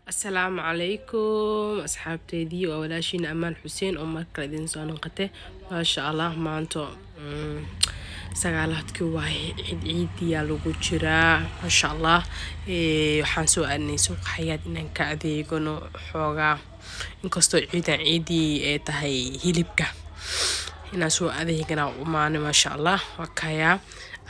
السلام عليكم أصحابتي وولاشين أمان حسين ومركل إذن سوان قته ما شاء الله ما أنتو سقالاتك واي عيد يالو جرا ما شاء الله waxaan soo aadnay suuq xayaad inaan ka adeegano xoogaa inkastoo ciidii ay tahay hilibka inaan soo adeegana umaane ma sha Allah wakaya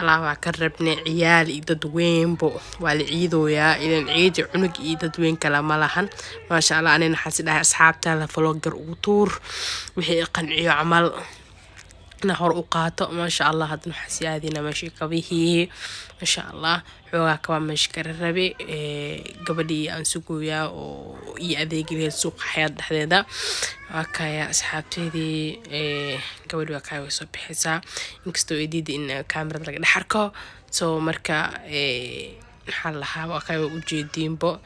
alaaba ka rabnay ciyaal iyo dad weynbo waa la ciidooyaa idan ciid cunug iyo dad weyn kala ma lahan ma sha Allah anina xasidahay asxaabta la vlogger ugu tuur wixii qanciyo camal نهار أوقاته ما شاء الله هاد نحسي هذه ماشي كبيه ما شاء الله حوغا كمان ماشي كرربي قبلي أنسوقويا ويأذي قليل سوق حياة حديدا وكايا أصحابتي دي قبل وكايا ويصبح حسا إنكستو إديد إن كاميرا لقد حركة سو مركا نحلها وكايا وجيدين بو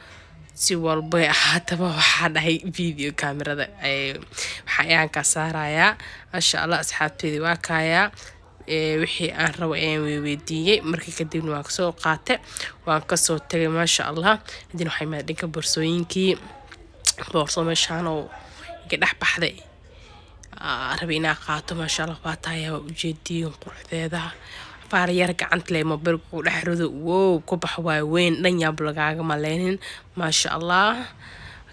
si walba ahaataba waxaa dhahay video kamerada waxaan ka saarayaa masha Allah asxaabteedii waa kaaya wixii aan rabo aan weydiiyay markii kadibna waan soo qaatay waan ka soo tagay masha Allah hadii waxay ma dhinka boorsooyinkii boorso meeshaan oo iga dhax baxday rabina qaato masha Allah waa taaya ujeediyo quruxdeeda فاريار قعنت لي مبرق ودحرده وو كبح واي وين دن ياب لغاغا مالين ما شاء الله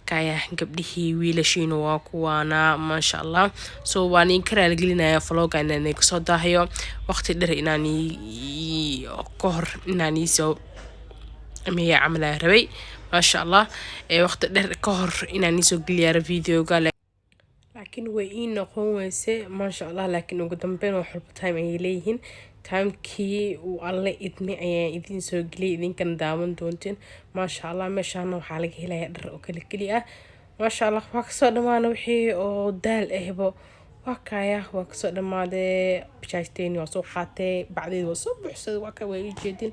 كايا قبليه ويلاشين واكوانا ما شاء الله سو واني كرا لغلينا فلوغا اناني كسو داهيو وقت در اناني كهر اناني سو امي عملا ربي ما شاء الله وقت در كهر اناني سو قليار فيديو قال لكن وين نقومسه ما شاء الله لكن وقدمبين وحرب تايم اي ليهين تايمكي والله idmi ayaan idin soo galay idinkan daawan doonteen ma sha Allah meeshaan waxa laga helayaa dhar oo kala kali ah ma sha Allah wax soo dhamaan wixii oo daal ahbo wakaya wax soo dhamaade bijaajteen oo soo qaatay bacdeed oo soo buuxsaday waa ka way jeedin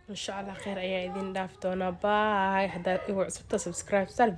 ma sha Allah khair ayaa idin dhaaf doona bye hada igu cusubta subscribe star